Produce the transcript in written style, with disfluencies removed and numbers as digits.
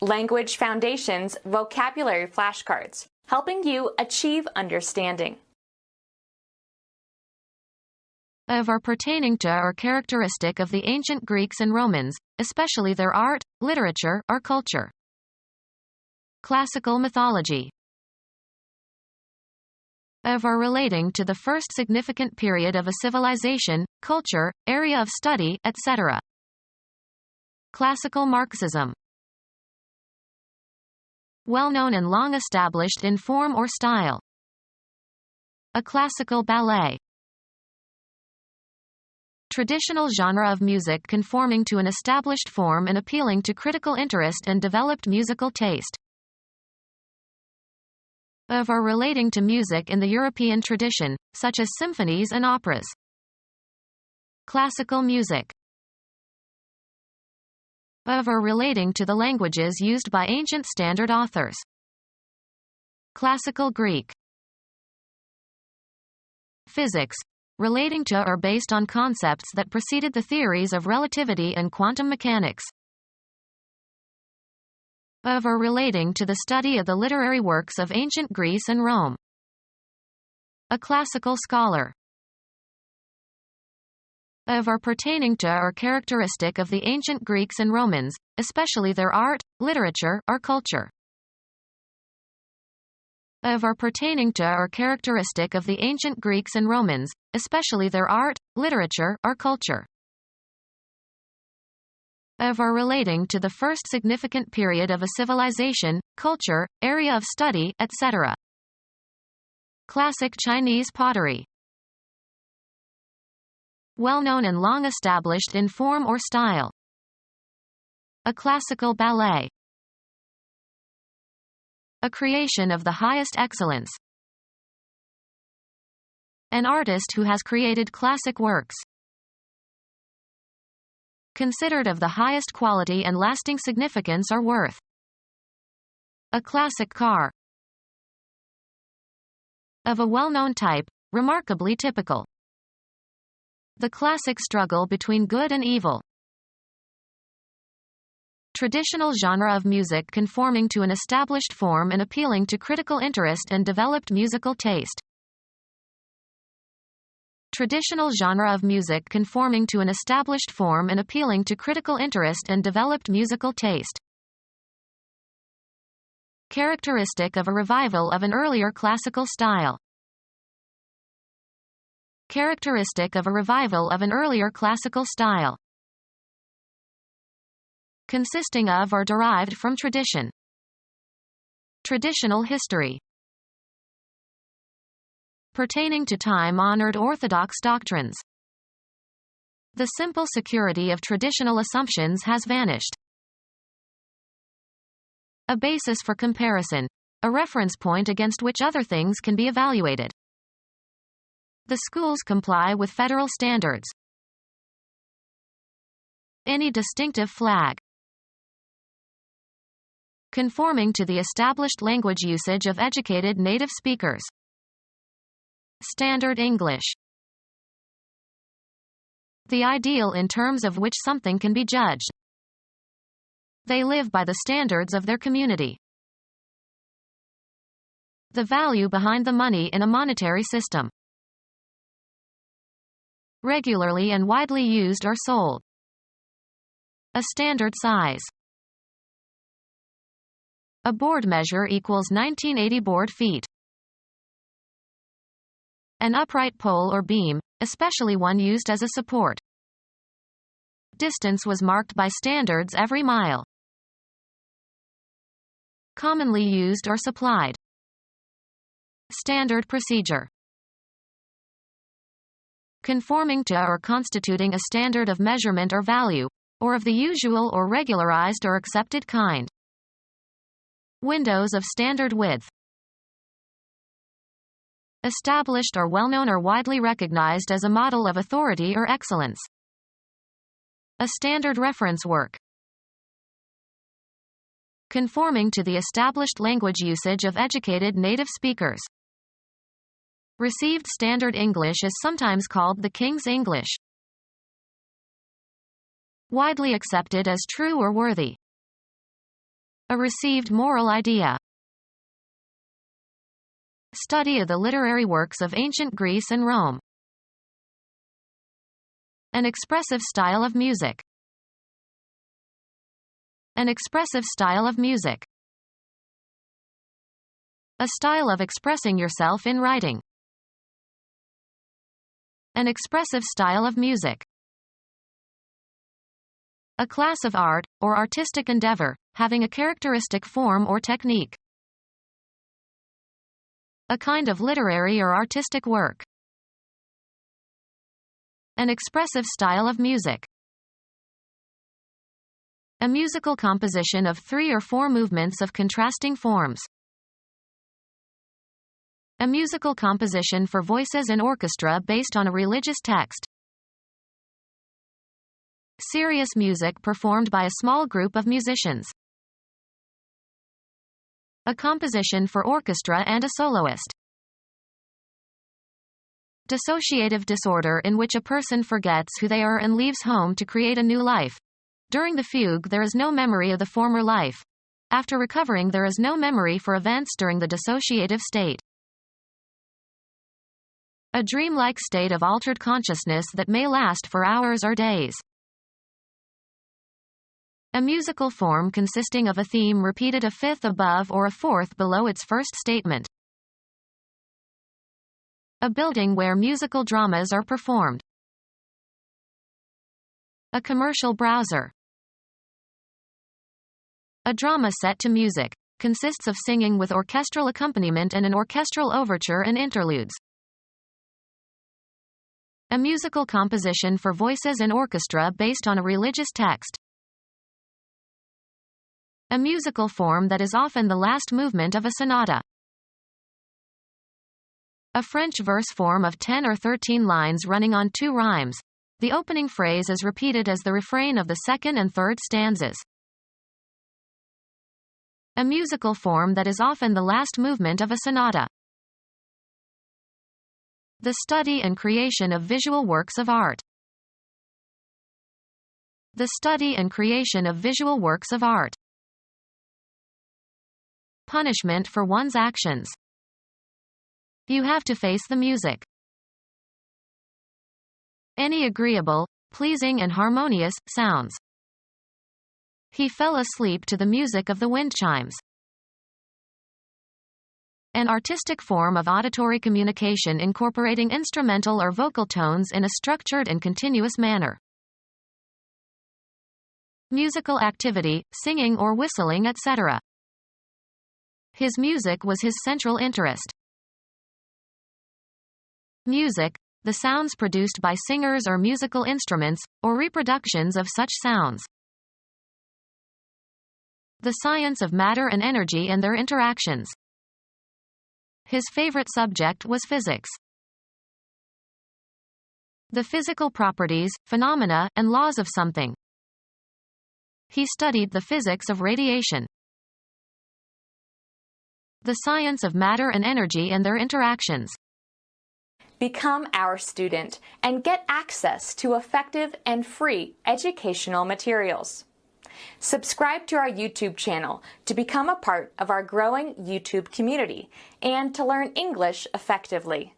Language Foundations Vocabulary Flashcards, helping you achieve understanding. Of or pertaining to or characteristic of the ancient Greeks and Romans, especially their art, literature, or culture. Classical mythology. Of or relating to the first significant period of a civilization, culture, area of study, etc. Classical Marxism. Well-known and long established in form or style. A classical ballet. Traditional genre of music conforming to an established form and appealing to critical interest and developed musical taste. Of or relating to music in the European tradition, such as symphonies and operas. Classical music. Of or relating to the languages used by ancient standard authors. Classical Greek. Physics. Relating to or based on concepts that preceded the theories of relativity and quantum mechanics. Of or relating to the study of the literary works of ancient Greece and Rome. A classical scholar. Of or pertaining to or characteristic of the ancient Greeks and Romans, especially their art, literature, or culture. Of or pertaining to or characteristic of the ancient Greeks and Romans, especially their art, literature, or culture. Of or relating to the first significant period of a civilization, culture, area of study, etc. Classic Chinese pottery. Well-known and long established in form or style. A classical ballet. A creation of the highest excellence. An artist who has created classic works. Considered of the highest quality and lasting significance or worth. A classic car. Of a well-known type, remarkably typical. The classic struggle between good and evil. Traditional genre of music conforming to an established form and appealing to critical interest and developed musical taste. Traditional genre of music conforming to an established form and appealing to critical interest and developed musical taste. Characteristic of a revival of an earlier classical style. Characteristic of a revival of an earlier classical style. Consisting of or derived from tradition. Traditional history. Pertaining to time-honored orthodox doctrines. The simple security of traditional assumptions has vanished. A basis for comparison. A reference point against which other things can be evaluated. The schools comply with federal standards. Any distinctive flag. Conforming to the established language usage of educated native speakers. Standard English. The ideal in terms of which something can be judged. They live by the standards of their community. The value behind the money in a monetary system. Regularly and widely used or sold. A standard size. A board measure equals 1980 board feet. An upright pole or beam, especially one used as a support. Distance was marked by standards every mile. Commonly used or supplied. Standard procedure. Conforming to or constituting a standard of measurement or value, or of the usual or regularized or accepted kind. Windows of standard width. Established or well-known or widely recognized as a model of authority or excellence. A standard reference work. Conforming to the established language usage of educated native speakers. Received Standard English is sometimes called the King's English. Widely accepted as true or worthy. A received moral idea. Study of the literary works of ancient Greece and Rome. An expressive style of music. An expressive style of music. A style of expressing yourself in writing. An expressive style of music. A class of art, or artistic endeavor, having a characteristic form or technique. A kind of literary or artistic work. An expressive style of music. A musical composition of 3 or 4 movements of contrasting forms. A musical composition for voices and orchestra based on a religious text. Serious music performed by a small group of musicians. A composition for orchestra and a soloist. Dissociative disorder in which a person forgets who they are and leaves home to create a new life. During the fugue there is no memory of the former life. After recovering there is no memory for events during the dissociative state. A dreamlike state of altered consciousness that may last for hours or days. A musical form consisting of a theme repeated a fifth above or a fourth below its first statement. A building where musical dramas are performed. A commercial browser. A drama set to music consists of singing with orchestral accompaniment and an orchestral overture and interludes. A musical composition for voices and orchestra based on a religious text. A musical form that is often the last movement of a sonata. A French verse form of 10 or 13 lines running on 2 rhymes. The opening phrase is repeated as the refrain of the second and third stanzas. A musical form that is often the last movement of a sonata. The study and creation of visual works of art. The study and creation of visual works of art. Punishment for one's actions. You have to face the music. Any agreeable, pleasing and harmonious sounds. He fell asleep to the music of the wind chimes. An artistic form of auditory communication incorporating instrumental or vocal tones in a structured and continuous manner. Musical activity, singing or whistling, etc. His music was his central interest. Music, the sounds produced by singers or musical instruments, or reproductions of such sounds. The science of matter and energy and their interactions. His favorite subject was physics. The physical properties, phenomena, and laws of something. He studied the physics of radiation. The science of matter and energy and their interactions. Become our student and get access to effective and free educational materials. Subscribe to our YouTube channel to become a part of our growing YouTube community and to learn English effectively.